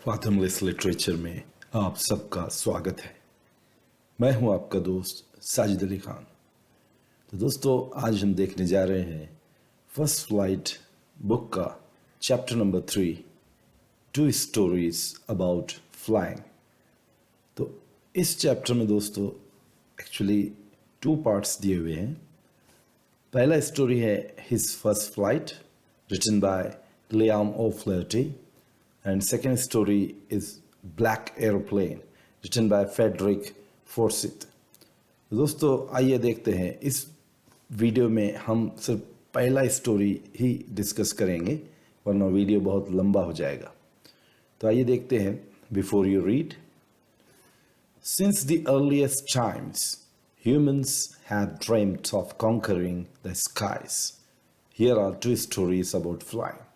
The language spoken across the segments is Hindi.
फाथमलेस लिटरेचर में आप सबका स्वागत है। मैं हूं आपका दोस्त साजिद अली खान। तो दोस्तों, आज हम देखने जा रहे हैं फर्स्ट फ्लाइट बुक का chapter number 3, 2 stories about flying. तो इस चैप्टर में दोस्तों एक्चुअली 2 पार्ट्स दिए हुए हैं। पहला स्टोरी है his first flight written by Liam O'Flaherty, and second story is Black Aeroplane written by Frederick Forsyth। दोस्तों आइए देखते हैं, इस वीडियो में हम सिर्फ पहला स्टोरी ही डिस्कस करेंगे वरना वीडियो बहुत लंबा हो जाएगा। तो आइए देखते हैं। Before you read, since the earliest times humans had dreamt of conquering the skies. Here are 2 stories about flying।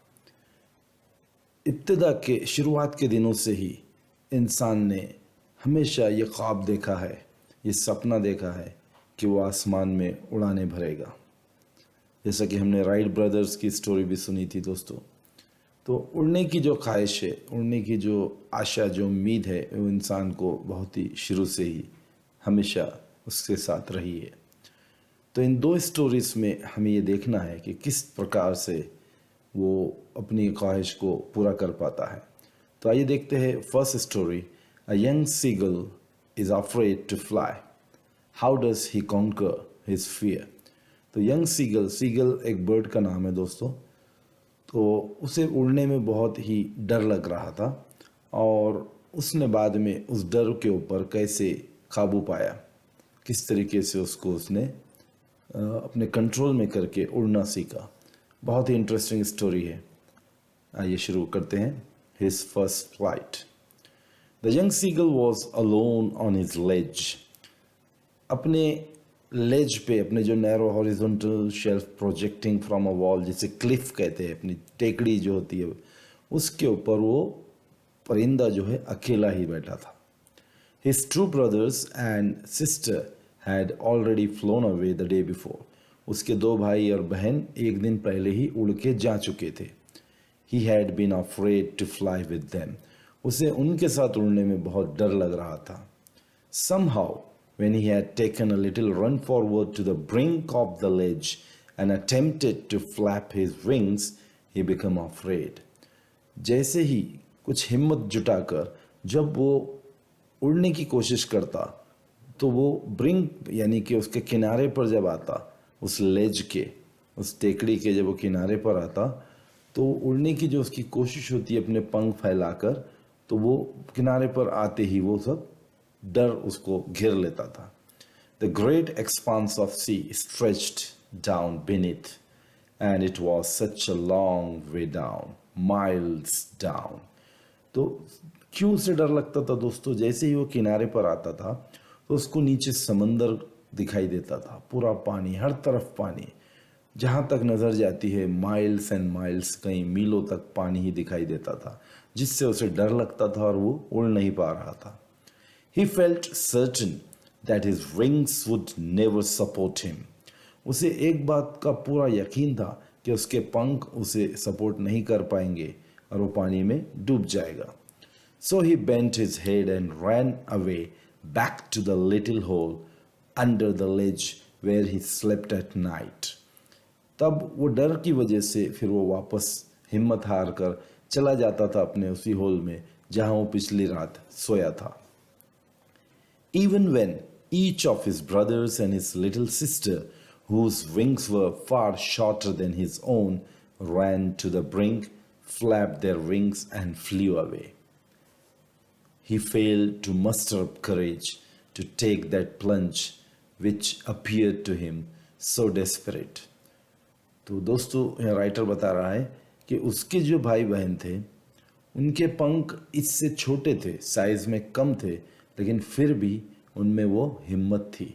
इब्तिदा के शुरुआत के दिनों से ही इंसान ने हमेशा ये ख्वाब देखा है, ये सपना देखा है कि वो आसमान में उड़ाने भरेगा। जैसा कि हमने राइट ब्रदर्स की स्टोरी भी सुनी थी दोस्तों। तो उड़ने की जो ख्वाहिश है, उड़ने की जो आशा, जो उम्मीद है, वो इंसान को बहुत ही शुरू से ही हमेशा उसके साथ रही है। तो इन 2 स्टोरीज में हमें ये देखना है कि किस प्रकार से वो अपनी ख्वाहिश को पूरा कर पाता है। तो आइए देखते हैं first story, a young seagull is afraid to fly, how does he conquer his fear. तो यंग सीगल, सीगल एक बर्ड का नाम है दोस्तों। तो उसे उड़ने में बहुत ही डर लग रहा था और उसने बाद में उस डर के ऊपर कैसे काबू पाया, किस तरीके से उसने अपने कंट्रोल में करके उड़ना सीखा। बहुत ही इंटरेस्टिंग स्टोरी है। आइए शुरू करते हैं। His first flight. The young seagull was alone on his ledge. अपने लेज पे, अपने जो narrow horizontal shelf projecting from a wall, जिसे क्लिफ कहते हैं, अपनी टेकड़ी जो होती है उसके ऊपर वो परिंदा जो है अकेला ही बैठा था। His 2 brothers and sister had already phloem away the day before. उसके 2 भाई और बहन एक दिन पहले ही उड़ के जा चुके थे। He had been afraid to fly with them। उसे उनके साथ उड़ने में बहुत डर लग रहा था। Somehow, when he had taken a little run forward to the brink of the ledge and attempted to flap his wings, he became afraid। जैसे ही कुछ हिम्मत जुटाकर जब वो उड़ने की कोशिश करता, तो वो ब्रिंक यानी कि उसके किनारे पर जब आता, उस लेज के, उस टेकड़ी के जब वो किनारे पर आता, तो उड़ने की जो उसकी कोशिश होती है अपने पंख फैलाकर, तो वो किनारे पर आते ही वो सब डर उसको घेर लेता था। The great expanse of sea stretched down beneath and it was such a long way down, miles down. तो क्यों उसे डर लगता था दोस्तों? जैसे ही वो किनारे पर आता था तो उसको नीचे समंदर दिखाई देता था, पूरा पानी, हर तरफ पानी, जहाँ तक नज़र जाती है माइल्स एंड माइल्स, कई मीलों तक पानी ही दिखाई देता था, जिससे उसे डर लगता था और वो उड़ नहीं पा रहा था। He felt certain that his wings would never support him। उसे एक बात का पूरा यकीन था कि उसके पंख उसे सपोर्ट नहीं कर पाएंगे और वो पानी में डूब जाएगा। So he bent his head and ran away back to the little hole under the ledge where he slept at night। तब वो डर की वजह से फिर वो वापस हिम्मत हार कर चला जाता था अपने उसी होल में जहां वो पिछली रात सोया था। Even when each of his brothers and his little sister, whose wings were far shorter than his own, ran to the brink, flapped their wings and flew away, he failed to muster up courage to take that plunge which appeared to him so desperate। तो दोस्तों, यहाँ राइटर बता रहा है कि उसके जो भाई बहन थे उनके पंख इससे छोटे थे, साइज में कम थे, लेकिन फिर भी उनमें वो हिम्मत थी।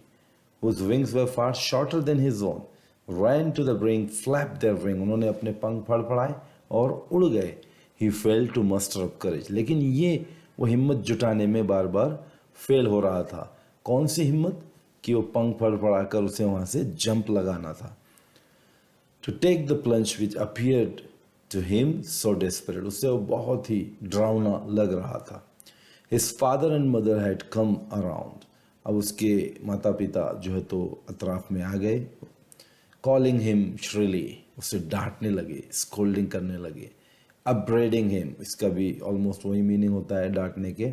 Whose wings were far shorter than his own, ran to the brink, flapped their wing। उन्होंने अपने पंख फड़फड़ाए और उड़ गए। He failed to muster up courage। लेकिन ये वो हिम्मत जुटाने में बार बार फेल हो रहा था। कौन सी हिम्मत? कि वो पंख फड़फड़ाकर उसे वहाँ से जंप लगाना था। To take the plunge which appeared To him, so desperate. उसे वो बहुत ही डरावना लग रहा था. His father and mother had come around. अब उसके माता पिता जो है तो अतराफ में आ गए. Calling him shrilly. उसे डांटने लगे, स्कोल्डिंग करने लगे. Upbraiding him. इसका भी ऑलमोस्ट वही मीनिंग होता है डांटने के.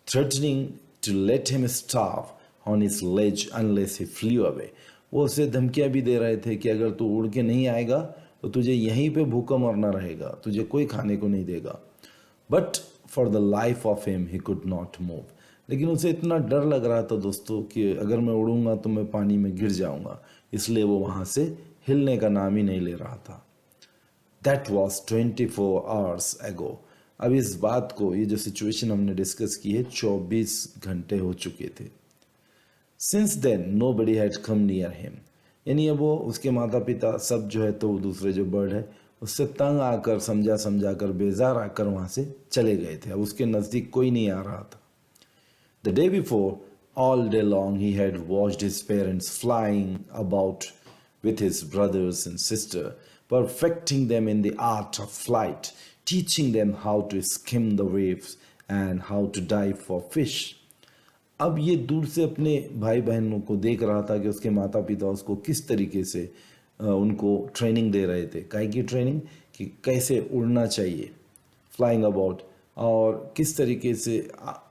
Threatening to let him starve on his ledge unless he flew away. वो उसे धमकियां भी दे रहे थे कि अगर तू उड़ के नहीं आएगा तो तुझे यहीं पे भूखा मरना रहेगा, तुझे कोई खाने को नहीं देगा. But for the life of him he could not move. लेकिन उसे इतना डर लग रहा था दोस्तों कि अगर मैं उड़ूंगा तो मैं पानी में गिर जाऊंगा, इसलिए वो वहां से हिलने का नाम ही नहीं ले रहा था. दैट वॉज 24 आवर्स एगो. अब इस बात को, ये जो सिचुएशन हमने डिस्कस की है, 24 घंटे हो चुके थे. Since then nobody had come near him. यानी अब वो, उसके माता पिता सब जो है तो दूसरे जो बर्ड है उससे तंग आकर, समझा कर, बेजार आकर वहां से चले गए थे. अब उसके नज़दीक कोई नहीं आ रहा था. The day before, all day long he had watched his parents flying about with his brothers and sister, perfecting them in the art of flight, teaching them how to skim the waves and how to dive for fish. अब ये दूर से अपने भाई बहनों को देख रहा था कि उसके माता पिता उसको किस तरीके से उनको ट्रेनिंग दे रहे थे. काहे की ट्रेनिंग? कि कैसे उड़ना चाहिए, फ्लाइंग अबाउट, और किस तरीके से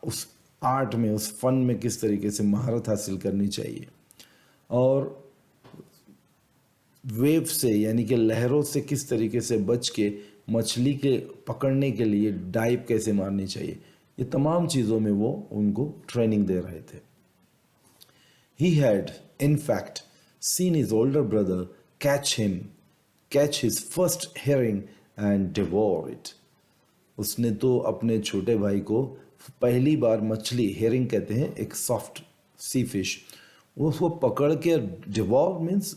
उस आर्ट में, उस फन में किस तरीके से महारत हासिल करनी चाहिए, और वेव से यानी कि लहरों से किस तरीके से बच के मछली के पकड़ने के लिए डाइव कैसे मारनी चाहिए, ये तमाम चीज़ों में वो उनको ट्रेनिंग दे रहे थे. He had, in fact, seen his older brother catch his first herring and devour it. उसने तो अपने छोटे भाई को पहली बार मछली, हेरिंग कहते हैं, एक सॉफ्ट सी फिश, उसको पकड़ के, डिवोर मीन्स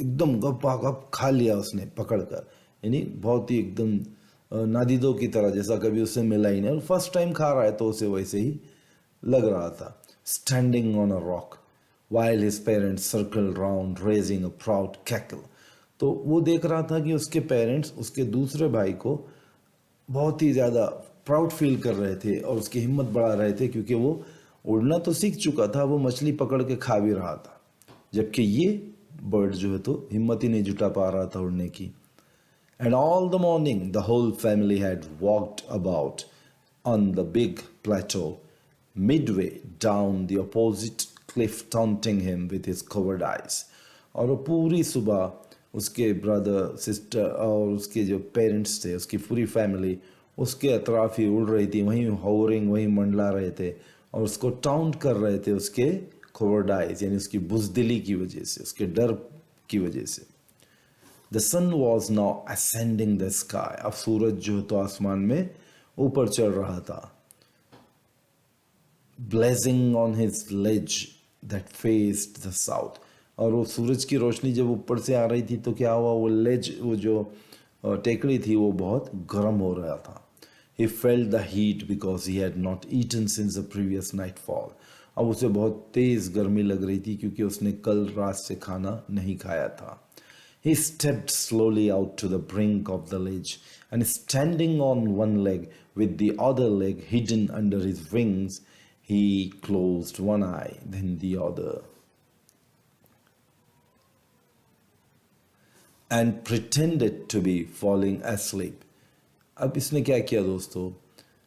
एकदम गप खा लिया उसने पकड़ कर. यानी बहुत ही एकदम नादिदों की तरह, जैसा कभी उससे मिला ही नहीं, और फर्स्ट टाइम खा रहा है तो उसे वैसे ही लग रहा था. Standing on a rock while his parents circled round raising a proud cackle. तो वो देख रहा था कि उसके पेरेंट्स उसके दूसरे भाई को बहुत ही ज़्यादा प्राउड फील कर रहे थे और उसकी हिम्मत बढ़ा रहे थे, क्योंकि वो उड़ना तो सीख चुका था, वो मछली पकड़ के खा भी रहा था, जबकि ये बर्ड जो है तो हिम्मत ही नहीं जुटा पा रहा था उड़ने की. And all the morning the whole family had walked about on the big plateau, midway down the opposite cliff, taunting him with his covered eyes. और वो पूरी सुबह उसके ब्रदर, सिस्टर और उसके जो पेरेंट्स थे, उसकी पूरी फैमिली उसके अतराफ ही उड़ रही थी, वहीं होवरिंग, वहीं मंडला रहे थे और उसको टाउंट कर रहे थे उसके covered eyes, यानी उसकी बुज़दिली की वजह से, उसके डर की वजह से. The sun was now ascending the sky. अब सूरज जो तो आसमान में ऊपर चढ़ रहा था. Blazing on his ledge that faced the south. और वो सूरज की रोशनी जब ऊपर से आ रही थी तो क्या हुआ, वो लेज, वो जो टेकड़ी थी, वो बहुत गर्म हो रहा था. He felt the heat because he had not eaten since the previous nightfall. अब उसे बहुत तेज गर्मी लग रही थी क्योंकि उसने कल रात से खाना नहीं खाया था. He stepped slowly out to the brink of the ledge, and standing on one leg with the other leg hidden under his wings, he closed one eye, then the other, and pretended to be falling asleep. अब इसने क्या किया दोस्तों?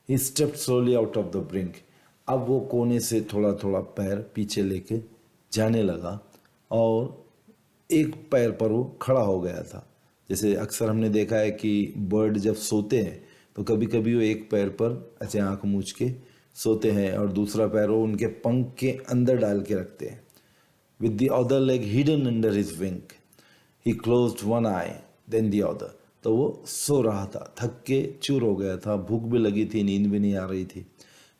He stepped slowly out of the brink. अब वो कोने से थोड़ा थोड़ा पैर पीछे लेके जाने लगा और एक पैर पर वो खड़ा हो गया था. जैसे अक्सर हमने देखा है कि बर्ड जब सोते हैं तो कभी कभी वो एक पैर पर ऐसे आंख मूछ के सोते हैं और दूसरा पैर वो उनके पंख के अंदर डाल के रखते हैं. With the other leg hidden under his wing, he closed one eye then the other. तो वो सो रहा था, थक के चूर हो गया था, भूख भी लगी थी, नींद भी नहीं आ रही थी.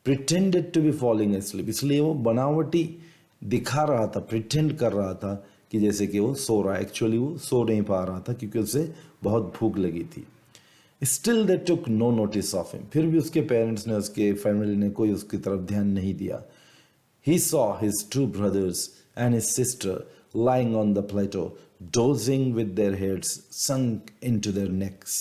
Pretended to be falling asleep, इसलिए वो बनावटी दिखा रहा था, प्रिटेंड कर रहा था कि जैसे कि वो सो रहा है, एक्चुअली वो सो नहीं पा रहा था क्योंकि उसे बहुत भूख लगी थी. Still they took no notice of him, फिर भी उसके पेरेंट्स ने, उसके फैमिली ने कोई उसकी तरफ ध्यान नहीं दिया. He saw his two brothers and his sister lying on the plateau, dozing with their heads sunk into their necks.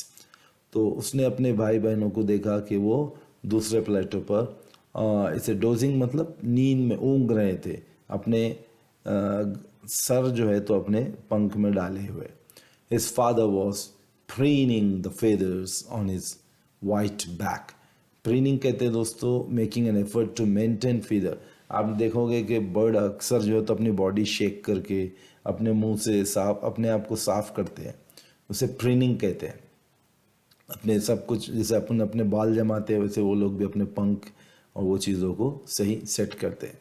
तो उसने अपने भाई बहनों को देखा कि वो दूसरे प्लेटो पर इसे डोजिंग मतलब नींद में ऊँग रहे थे, अपने सर जो है तो अपने पंख में डाले हुए। His father was preening the feathers on his white back. Preening कहते हैं दोस्तों making an effort to maintain feather. आप देखोगे कि बर्ड अक्सर जो है तो अपनी बॉडी शेक करके अपने मुंह से साफ अपने आप को साफ करते हैं, उसे प्रीनिंग कहते हैं। अपने सब कुछ जैसे अपन अपने बाल जमाते हैं वैसे वो लोग भी अपने पंख और वो चीज़ों को सही सेट करते हैं।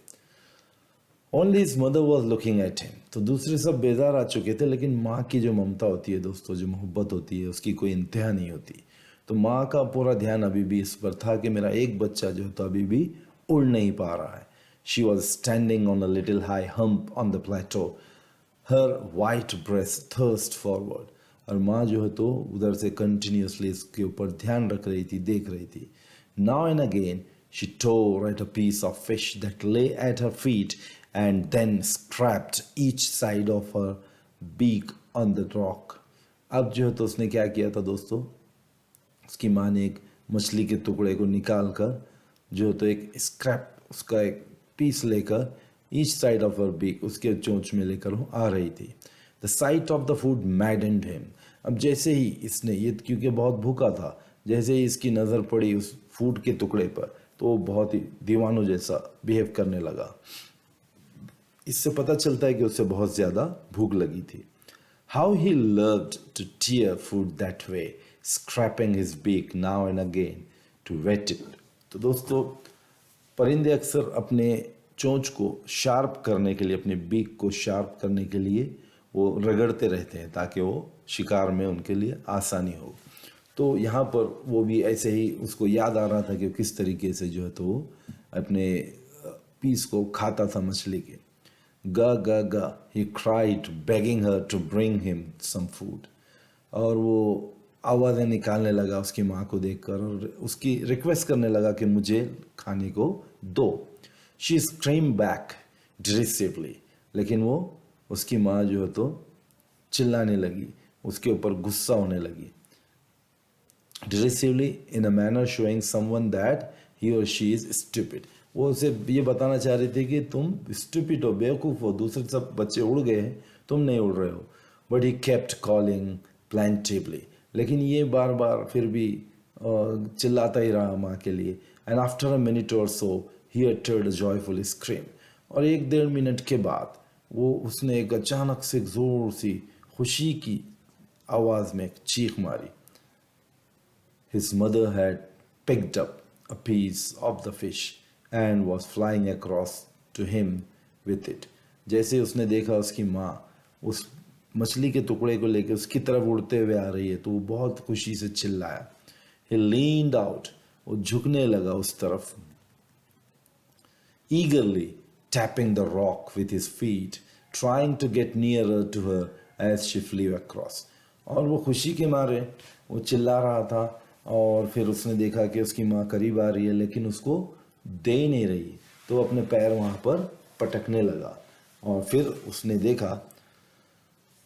Only his mother was looking at him. तो दूसरे सब बेजार आ चुके थे, लेकिन माँ की जो ममता होती है दोस्तों, जो मोहब्बत होती है, उसकी कोई इंतहा नहीं होती। तो माँ का पूरा ध्यान अभी भी इस पर था कि मेरा एक बच्चा जो है तो अभी भी उड़ नहीं पा रहा है। She was standing on a little high hump on the plateau, her white breast thrust forward. और माँ जो है तो उधर से कंटिन्यूसली इसके ऊपर ध्यान रख रही थी, देख रही थी। Now and again she tore at a piece of fish that lay at her feet and then scraped each side of her beak on the rock. अब जो है तो उसने क्या किया था दोस्तों, उसकी माँ ने एक मछली के टुकड़े को निकाल कर जो है तो एक स्क्रैप, उसका एक पीस लेकर each side of her beak, उसके चोंच में लेकर वो आ रही थी। The sight of the food maddened him. अब जैसे ही इसने ये, क्योंकि बहुत भूखा था, जैसे ही इसकी नज़र पड़ी उस फूड के टुकड़े पर तो वो बहुत ही दीवानों जैसा बिहेव करने लगा। इससे पता चलता है कि उसे बहुत ज़्यादा भूख लगी थी। How he loved to tear food that way, scraping his beak now and again to whet it. तो दोस्तों परिंदे अक्सर अपने चोंच को शार्प करने के लिए, अपने बीक को शार्प करने के लिए वो रगड़ते रहते हैं ताकि वो शिकार में उनके लिए आसानी हो। तो यहाँ पर वो भी ऐसे ही उसको याद आ रहा था कि किस तरीके से जो है तो वो अपने पीस को खाता था मछली के। Ga ga ga he cried begging her to bring him some food. और वो आवाज़ें निकालने लगा उसकी माँ को देखकर और उसकी रिक्वेस्ट करने लगा कि मुझे खाने को दो। She scream back derisively. लेकिन वो उसकी माँ जो है तो चिल्लाने लगी, उसके ऊपर गुस्सा होने लगी। Derisively in a manner showing someone that he or she is stupid. वो उसे ये बताना चाह रही थी कि तुम stupid हो, बेवकूफ़ हो, दूसरे सब बच्चे उड़ गए हैं, तुम नहीं उड़ रहे हो। But he kept calling plaintively. लेकिन ये बार बार फिर भी चिल्लाता ही रहा माँ के लिए। And after a minute or so he uttered a joyful scream. और 1-1.5 मिनट के बाद वो उसने एक अचानक से ज़ोर सी खुशी की आवाज़ में एक चीख मारी। His mother had picked up a piece of the fish and was flying across to him with it. जैसे उसने देखा उसकी माँ उस मछली के टुकड़े को लेकर उसकी तरफ उड़ते हुए आ रही है तो वो बहुत खुशी से चिल्लाया। He leaned out, वो झुकने लगा उस तरफ, eagerly tapping the rock with his feet, trying to get nearer to her as she flew across. और वो खुशी के मारे वो चिल्ला रहा था और फिर उसने देखा कि उसकी माँ करीब आ रही है लेकिन उसको दे नहीं रही, तो अपने पैर वहाँ पर पटकने लगा और फिर उसने देखा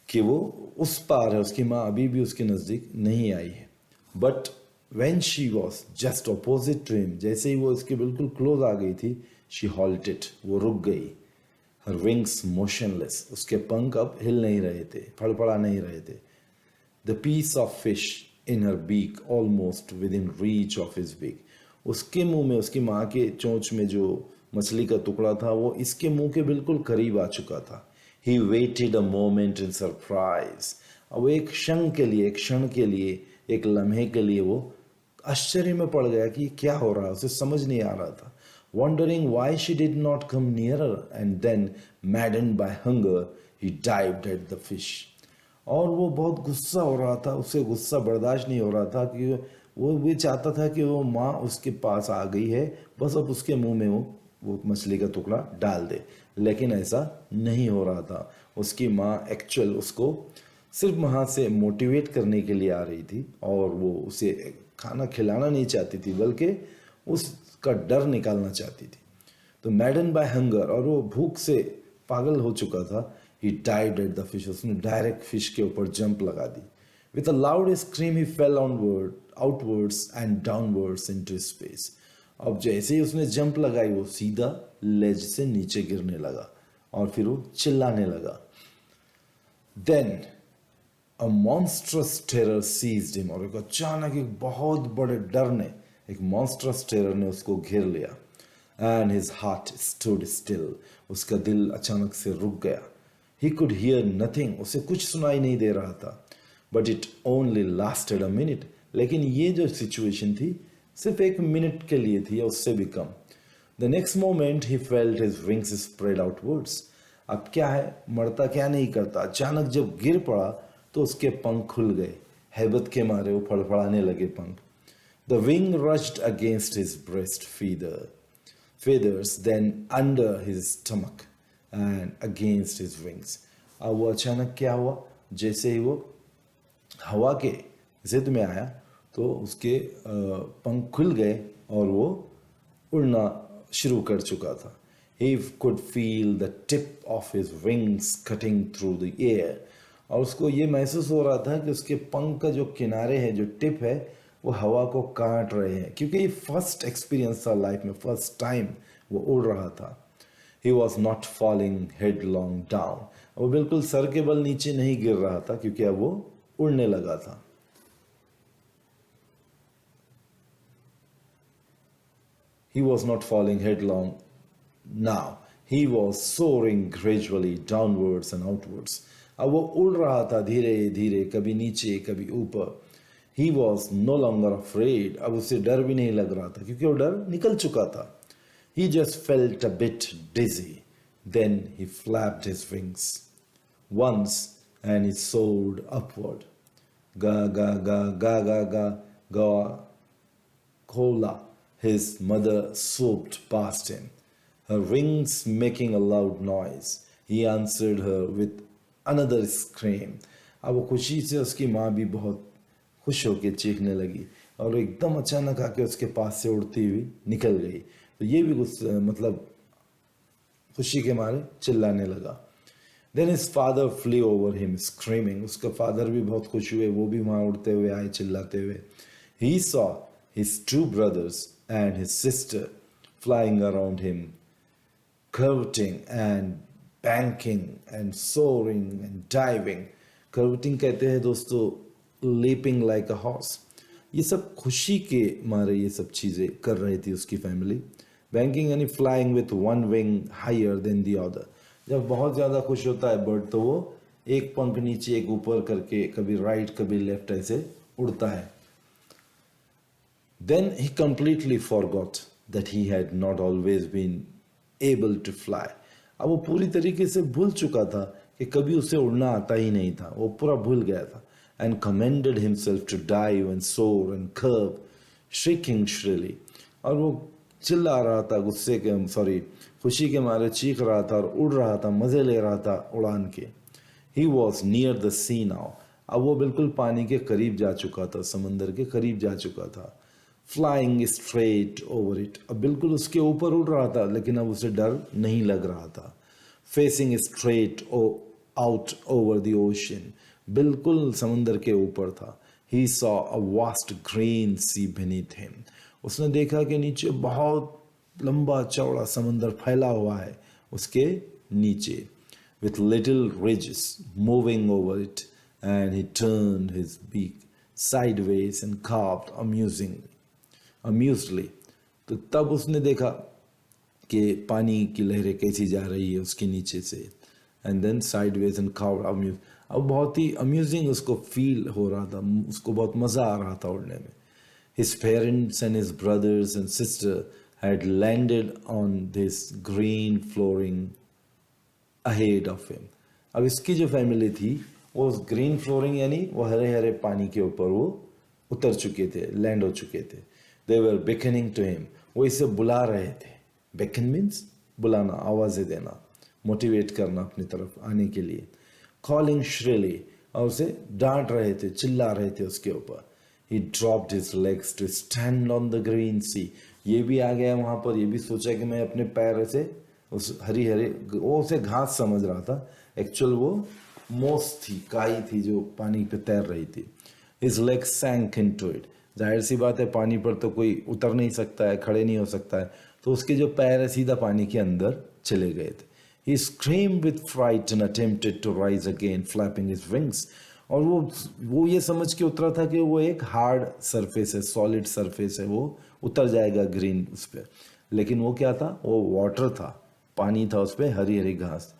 कि वो उस पार है, उसकी माँ अभी भी उसके नज़दीक नहीं आई है। But when she was just opposite to him, जैसे ही वो इसके बिल्कुल क्लोज आ गई थी, शी हॉल्टेड, वो रुक गई। हर विंग्स मोशनलेस, उसके पंख अब हिल नहीं रहे थे, फड़फड़ा नहीं रहे थे। The piece of fish in her beak almost within reach of his beak. उसके मुंह में, उसकी माँ के चोंच में जो मछली का टुकड़ा था वो इसके मुंह के बिल्कुल करीब आ चुका था। He waited a moment in surprise. अब एक क्षण के लिए, एक क्षण के लिए, एक लम्हे के लिए वो आश्चर्य में पड़ गया कि क्या हो रहा है, उसे समझ नहीं आ रहा था। Wondering why she did not come nearer and then maddened by hunger he dived at the fish. और वो बहुत गुस्सा हो रहा था, उसे गुस्सा बर्दाश्त नहीं हो रहा था कि वो चाहता था कि वो माँ उसके पास आ गई है, बस अब उसके मुंह में वो मछली का टुकड़ा डाल दे, लेकिन ऐसा नहीं हो रहा था। उसकी माँ एक्चुअल उसको सिर्फ वहाँ से मोटिवेट करने के लिए आ रही थी और वो उसे खाना खिलाना नहीं चाहती थी बल्कि उसका डर निकालना चाहती थी। तो मैडन बाय हंगर, और वो भूख से पागल हो चुका था। He dived at the fish. उसने डायरेक्ट फिश के ऊपर जंप लगा दी। With a loud scream he fell onward outwards and downwards into space. अब जैसे ही उसने जंप लगाई वो सीधा लेज से नीचे गिरने लगा और फिर वो चिल्लाने लगा. Then a monstrous terror seized him. और एक अचानक एक बहुत बड़े डर ने, एक monstrous terror ने उसको घेर लिया. And his heart stood still. उसका दिल अचानक से रुक गया. He could hear nothing. उसे कुछ सुनाई नहीं दे रहा था. But it only lasted a minute. लेकिन ये जो सिचुएशन थी सिर्फ एक मिनट के लिए थी या उससे भी कम. The next moment he felt his wings spread outwards. अब क्या है, मरता क्या नहीं करता, अचानक जब गिर पड़ा तो उसके पंख खुल गए. हैबत के मारे वो फड़फड़ाने लगे पंख. The wing rushed against his breast feathers, then under his stomach and against his wings. अब वो अचानक क्या हुआ, जैसे ही वो हवा के जिद में आया तो उसके पंख खुल गए और वो उड़ना शुरू कर चुका था. He could feel the tip of his wings cutting through the air. और उसको ये महसूस हो रहा था कि उसके पंख का जो किनारे है, जो टिप है, वो हवा को काट रहे हैं, क्योंकि ये फर्स्ट एक्सपीरियंस था लाइफ में, फर्स्ट टाइम वो उड़ रहा था. He was not falling headlong down. वो बिल्कुल सर के बल नीचे नहीं गिर रहा था, क्योंकि अब वो उड़ने लगा था. He was not falling headlong now. He was soaring gradually downwards and outwards. अब वो उड़ रहा था धीरे धीरे, कभी नीचे कभी ऊपर. He was no longer afraid. अब उसे डर भी नहीं लग रहा था, क्योंकि वो डर निकल चुका था. He just felt a bit dizzy. Then he flapped his wings once and he soared upward. Ga ga ga ga ga ga ga. Kola. His mother swooped past him, her wings making a loud noise. He answered her with another scream. अब वो खुशी से उसकी माँ भी बहुत खुश होकर चीखने लगी और एकदम अचानक आके उसके पास से उड़ती हुई निकल गई. तो ये भी कुछ मतलब खुशी के मारे चिल्लाने लगा. Then his father flew over him screaming. उसका फादर भी बहुत खुश हुए, वो भी वहाँ उड़ते हुए आए चिल्लाते हुए. He saw his two brothers and his sister flying around him, curveting and banking and soaring and diving. Curveting कहते हैं दोस्तों leaping like a horse. ये सब खुशी के मारे ये सब चीज़ें कर रही थी उसकी फैमिली. Banking यानी flying with one wing higher than the other. जब बहुत ज़्यादा खुश होता है बर्ड तो वो एक पंख नीचे एक ऊपर करके कभी राइट कभी लेफ्ट ऐसे उड़ता है. Then he completely forgot that he had not always been able to fly. अब वो पूरी तरीके से भूल चुका था कि कभी उसे उड़ना आता ही नहीं था, वो पूरा भूल गया था. And commended himself to dive and soar and curve, shrieking shrilly. और वो चिल्ला रहा था गुस्से के खुशी के मारे चीख रहा था और उड़ रहा था, मजे ले रहा था उड़ान के. He was near the sea now. अब वो बिल्कुल पानी के करीब जा चुका था, समंदर के करीब जा चुका था. Flying straight over it. अब बिल्कुल उसके ऊपर उड़ रहा था, लेकिन अब उसे डर नहीं लग रहा था. Facing straight out over the ocean. बिल्कुल समंदर के ऊपर था. He saw a vast green sea beneath him. उसने देखा कि नीचे बहुत लंबा चौड़ा समंदर फैला हुआ है उसके नीचे. With little ridges moving over it, and he turned his beak sideways and carved amusedly. तो तब उसने देखा कि पानी की लहरें कैसी जा रही है उसके नीचे से. And then sideways and carved amused. अब बहुत ही अम्यूजिंग उसको फील हो रहा था, उसको बहुत मज़ा आ रहा था उड़ने में. His parents and his brothers and sister had landed on this green flooring ahead of him. अब इसकी जो फैमिली थी वो उस ग्रीन फ्लोरिंग यानी वो हरे हरे पानी के ऊपर वो उतर चुके थे, लैंड हो चुके थे. They were beckoning to him. वो इसे बुला रहे थे. Beckon means बुलाना, आवाज़ें देना, मोटिवेट करना अपनी तरफ आने के लिए. Calling shrilly, और उसे डांट रहे थे, चिल्ला रहे थे उसके ऊपर. He dropped his legs to stand on the green sea. ये भी आ गया वहाँ पर, ये भी सोचा कि मैं अपने पैर से उस हरी हरी, वो उसे घास समझ रहा था, एक्चुअल वो मोस थी, काई थी जो पानी पे तैर रही थी. His legs sank into it. जाहिर सी बात है पानी पर तो कोई उतर नहीं सकता है, खड़े नहीं हो सकता है, तो उसके जो पैर है सीधा पानी के अंदर चले गए थे. He screamed with fright and attempted to rise again, flapping his wings. और वो ये समझ के उतरा था कि वो एक हार्ड सरफेस है, सॉलिड सरफेस है, वो उतर जाएगा ग्रीन उस पर. लेकिन वो क्या था, वो वाटर था, पानी था, उस पर हरी हरी घास.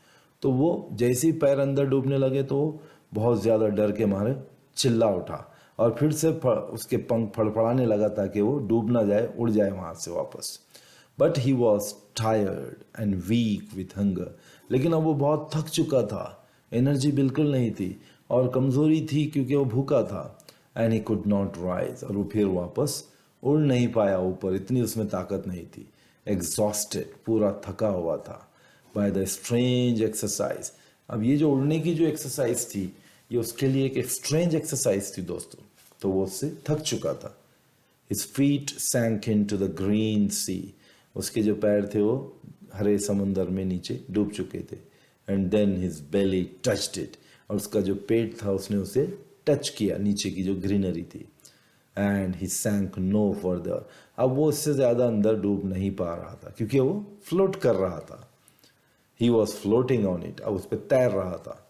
तो वो जैसे ही पैर अंदर डूबने लगे तो वो बहुत ज़्यादा डर के मारे चिल्ला उठा और फिर से उसके पंख फड़फड़ाने लगा ताकि वो डूब ना जाए, उड़ जाए वहाँ से वापस. But he was tired and weak with hunger. लेकिन अब वो बहुत थक चुका था, एनर्जी बिल्कुल नहीं थी और कमज़ोरी थी क्योंकि वो भूखा था. And he could not rise, और वो फिर वापस उड़ नहीं पाया ऊपर, इतनी उसमें ताकत नहीं थी. एग्जॉस्टेड, पूरा थका हुआ था बाय द स्ट्रेंज एक्सरसाइज. अब ये जो उड़ने की जो एक्सरसाइज थी, ये उसके लिए एक स्ट्रेंज एक्सरसाइज थी दोस्तों, तो वो उससे थक चुका था. His feet sank into the green sea. उसके जो पैर थे वो हरे समुंदर में नीचे डूब चुके थे. And then his belly touched it. और उसका जो पेट था उसने उसे टच किया, नीचे की जो ग्रीनरी थी. And he sank no further. अब वो उससे ज़्यादा अंदर डूब नहीं पा रहा था क्योंकि वो फ्लोट कर रहा था. He was floating on it. अब उस पर तैर रहा था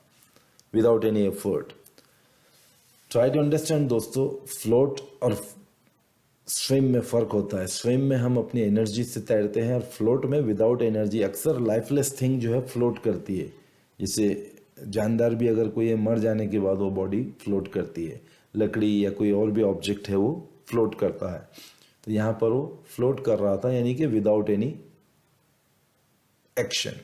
without any effort. Try to understand दोस्तों, फ्लोट और स्विम में फ़र्क होता है. स्विम में हम अपनी एनर्जी से तैरते हैं और फ्लोट में विदाउट एनर्जी. अक्सर लाइफलेस थिंग जो है फ्लोट करती है. जैसे जानदार भी अगर कोई है, मर जाने के बाद वो बॉडी फ्लोट करती है. लकड़ी या कोई और भी ऑब्जेक्ट है वो फ्लोट करता है. तो यहाँ पर वो फ्लोट कर रहा था, यानी कि without any action.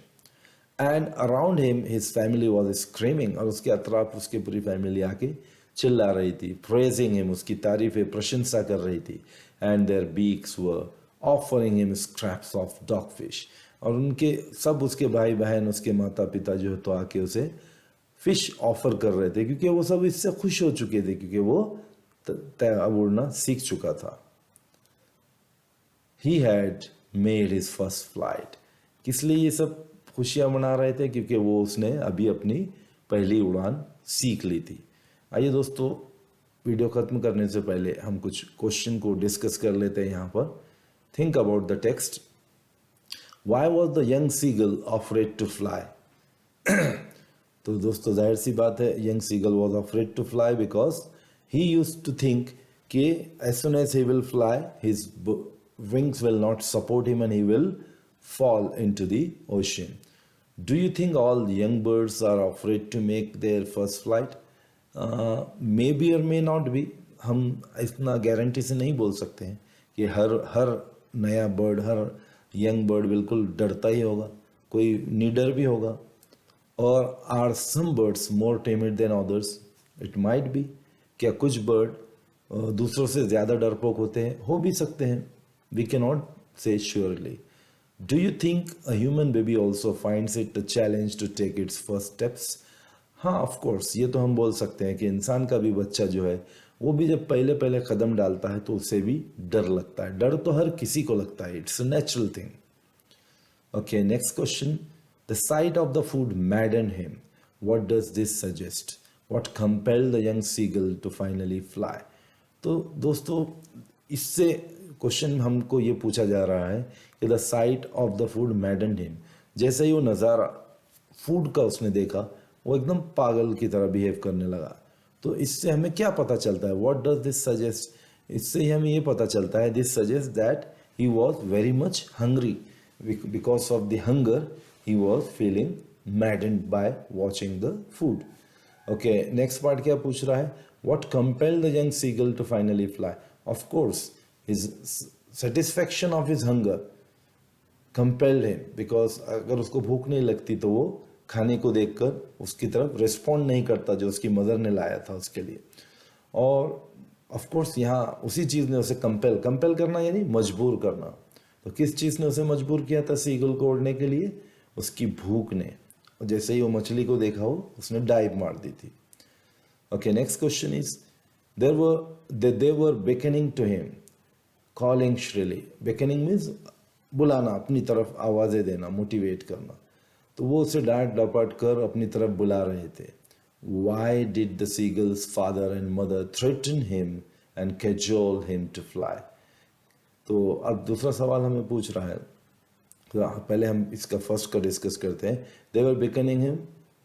And around him his family was screaming. और उसके अतराफ उसकी पूरी फैमिली आके चिल्ला रही थी. प्रेजिंग हिम, उसकी तारीफें, प्रशंसा कर रही थी. And their beaks were offering him scraps of dog fish. और उनके सब उसके भाई बहन, उसके माता पिता जो है तो आके उसे फिश ऑफर कर रहे थे क्योंकि वो सब इससे खुश हो चुके थे क्योंकि वो अब उड़ना सीख चुका था. He had made his first flight. किस लिए ये सब खुशियां मना रहे थे? क्योंकि वो उसने अभी अपनी पहली उड़ान सीख ली थी. आइए दोस्तों, वीडियो ख़त्म करने से पहले हम कुछ क्वेश्चन को डिस्कस कर लेते हैं यहाँ पर. Think about the text. Why was the young seagull afraid to fly? तो दोस्तों जाहिर सी बात है, young seagull was afraid to fly because he used to think कि as soon as he will fly his wings will not support him and he will fall into the ocean. Do you think all young birds are afraid to make their first flight? Maybe or may not be. हम इतना गारंटी से नहीं बोल सकते हैं कि हर नया बर्ड, हर यंग बर्ड बिल्कुल डरता ही होगा. कोई निडर भी होगा. और are some birds more timid than others? It might be. क्या कुछ बर्ड दूसरों से ज़्यादा डरपोक होते हैं? हो भी सकते हैं. वी कैन नॉट से surely. Do you think a human baby also finds it a challenge to take its first steps? हाँ, ऑफ कोर्स, ये तो हम बोल सकते हैं कि इंसान का भी बच्चा जो है वो भी जब पहले पहले कदम डालता है तो उसे भी डर लगता है. डर तो हर किसी को लगता है. It's a natural thing. Okay, next question. The sight of the food madden him. What does this suggest? What compelled the young seagull to finally fly? तो दोस्तों, इससे क्वेश्चन हमको ये पूछा जा रहा है कि the sight of the food madden him. जैसे ही वो नज़ारा फूड का उसने देखा, वो एकदम पागल की तरह बिहेव करने लगा. तो इससे हमें क्या पता चलता है? What does this suggest? इससे ही हमें ये पता चलता है, this suggest that he was very much hungry. Because of the hunger he was feeling maddened by watching the food. Okay, next part क्या पूछ रहा है? What compelled the young seagull to finally fly? Of course his satisfaction of his hunger compelled him, because अगर उसको भूख नहीं लगती तो वो खाने को देखकर उसकी तरफ रिस्पॉन्ड नहीं करता जो उसकी मदर ने लाया था उसके लिए. और ऑफ कोर्स यहाँ उसी चीज़ ने उसे कंपेल करना यानी मजबूर करना. तो किस चीज़ ने उसे मजबूर किया था सीगल को उड़ने के लिए? उसकी भूख ने. और जैसे ही वो मछली को देखा हो, उसने डाइव मार दी थी. Okay, next question is they were beckoning to him, calling shrilly. Beckoning means बुलाना, अपनी तरफ आवाज़ें देना, मोटिवेट करना. तो वो उसे डांट डपट कर अपनी तरफ बुला रहे थे. Why did the seagull's father and mother threaten him and cajole him to fly. तो अब दूसरा सवाल हमें पूछ रहा है, तो पहले हम इसका फर्स्ट का डिस्कस करते हैं. They were beckoning him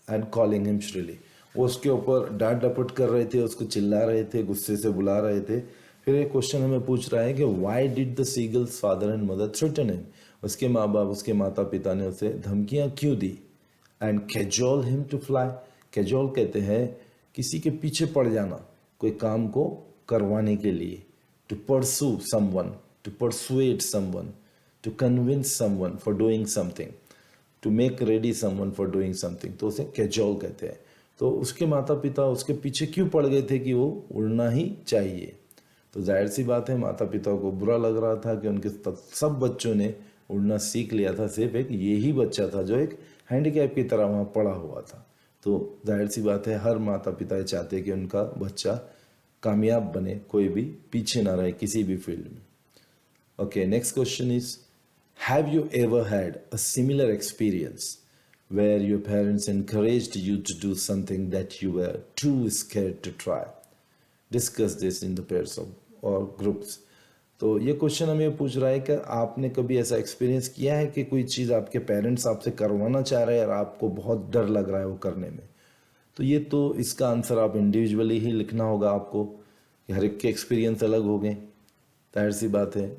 and calling him shrilly. वो उसके ऊपर डांट डपट कर रहे थे, उसको चिल्ला रहे थे, गुस्से से बुला रहे थे. फिर एक क्वेश्चन हमें पूछ रहा है कि why did the seagulls father and mother threaten him. उसके माँ बाप, उसके माता पिता ने उसे धमकियाँ क्यों दी. And cajole him to fly. Cajole कहते हैं किसी के पीछे पड़ जाना, कोई काम को करवाने के लिए. To persuade someone, to persuade someone, to convince someone for doing something, to make ready someone for doing something. तो उसे कैजोल कहते हैं. तो उसके माता पिता उसके पीछे क्यों पड़ गए थे कि वो उड़ना ही चाहिए. तो जाहिर सी बात है माता पिता को बुरा लग रहा था कि उनके सब बच्चों ने उड़ना सीख लिया था, सिर्फ एक यही बच्चा था जो एक हैंडीकैप की तरह वहाँ पड़ा हुआ था. तो जाहिर सी बात है हर माता पिता चाहते कि उनका बच्चा कामयाब बने, कोई भी पीछे ना रहे किसी भी फील्ड में. Okay, next question is, have you ever had a similar experience where your parents encouraged you to do something that you were too scared to try? Discuss this in the pairs of or groups. तो ये क्वेश्चन हमें पूछ रहा है कि आपने कभी ऐसा एक्सपीरियंस किया है कि कोई चीज़ आपके पेरेंट्स आपसे करवाना चाह रहे हैं और आपको बहुत डर लग रहा है वो करने में. तो ये तो इसका आंसर आप इंडिविजुअली ही लिखना होगा आपको, हर एक के एक्सपीरियंस अलग हो गए. जाहिर सी बात है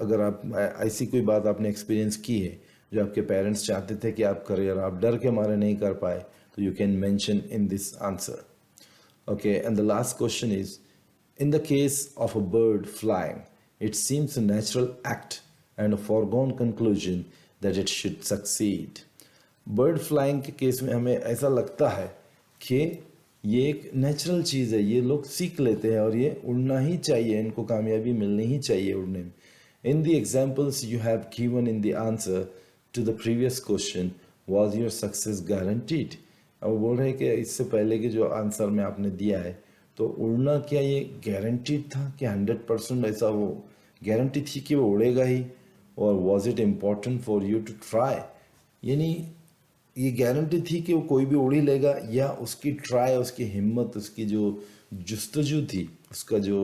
अगर आप ऐसी कोई बात आपने एक्सपीरियंस की है जो आपके पेरेंट्स चाहते थे कि आप करें और आप डर के मारे नहीं कर पाए, तो you can mention in this answer. Okay, and the last question is, in the case of a bird flying, it seems a natural act and a foregone conclusion that it should succeed. Bird flying के केस में हमें ऐसा लगता है कि ये एक नेचुरल चीज़ है, ये लोग सीख लेते हैं और ये उड़ना ही चाहिए, इनको कामयाबी मिलनी ही चाहिए उड़ने में. In the examples you have given in the answer to the previous question, was your success guaranteed? अब बोल रहे हैं कि इससे पहले के जो आंसर में आपने दिया है, तो उड़ना क्या ये गारंटीड था कि 100% ऐसा वो गारंटी थी कि वो उड़ेगा ही, और was it important for you to try, यानी ये गारंटी थी कि वो कोई भी उड़ ही लेगा, या उसकी ट्राई, उसकी हिम्मत, उसकी जो जुस्तजू थी, उसका जो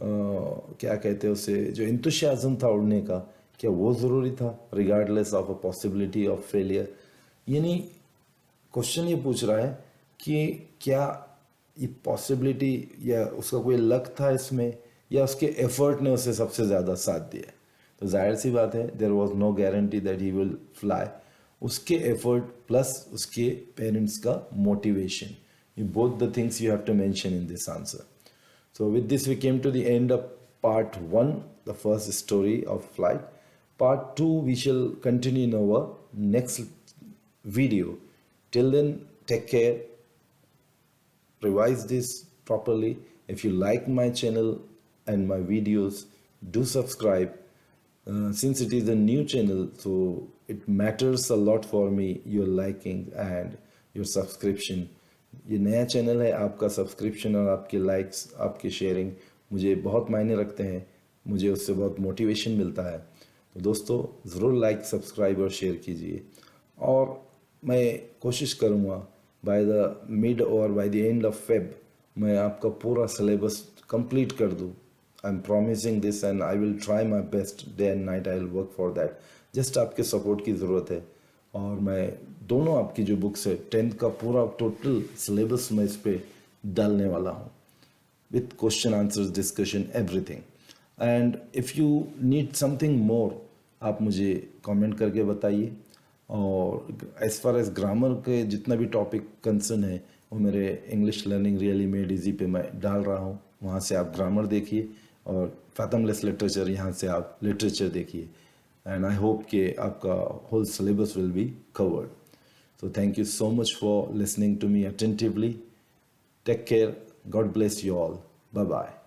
क्या कहते हैं उसे, जो इंतुशियाज़म था उड़ने का, क्या वो ज़रूरी था regardless of a possibility of failure. यानी क्वेश्चन ये पूछ रहा है कि क्या ये पॉसिबिलिटी या उसका कोई लक था इसमें, या उसके एफर्ट ने उसे सबसे ज़्यादा साथ दिया. तो जाहिर सी बात है there was no guarantee that he will fly. उसके एफर्ट प्लस उसके पेरेंट्स का मोटिवेशन, ये both the things you have to mention in this answer. So with this we came to the end of part 1, the first story of flight. Part 2 we shall continue in our next video. Till then, take care, revise this properly. If you like my channel and my videos, do subscribe. Since it is a new channel, so it matters a lot for me, your liking and your subscription. ये नया चैनल है, आपका सब्सक्रिप्शन और आपके लाइक्स, आपके शेयरिंग मुझे बहुत मायने रखते हैं, मुझे उससे बहुत मोटिवेशन मिलता है. तो दोस्तों ज़रूर लाइक, सब्सक्राइब और शेयर कीजिए, और मैं कोशिश करूँगा बाय द मिड और by the end of Feb मैं आपका पूरा सिलेबस कंप्लीट कर दूँ. I am promising this and I will try my best, day and night I will work for that. Just आपके सपोर्ट की ज़रूरत है. और मैं दोनों आपकी जो बुक्स है 10th का पूरा टोटल सिलेबस मैं इस पर डालने वाला हूँ, with question answers, discussion, everything. And if you need something more, आप मुझे कमेंट करके बताइए. और एज फार एज ग्रामर के जितना भी टॉपिक कंसर्न है वो मेरे English learning really made easy पे मैं डाल रहा हूँ. वहाँ से आप ग्रामर देखिए और fathomless लिटरेचर, यहाँ से आप लिटरेचर देखिए. And I hope कि आपका whole syllabus will be covered. So thank you so much for listening to me attentively. Take care. God bless you all. Bye-bye.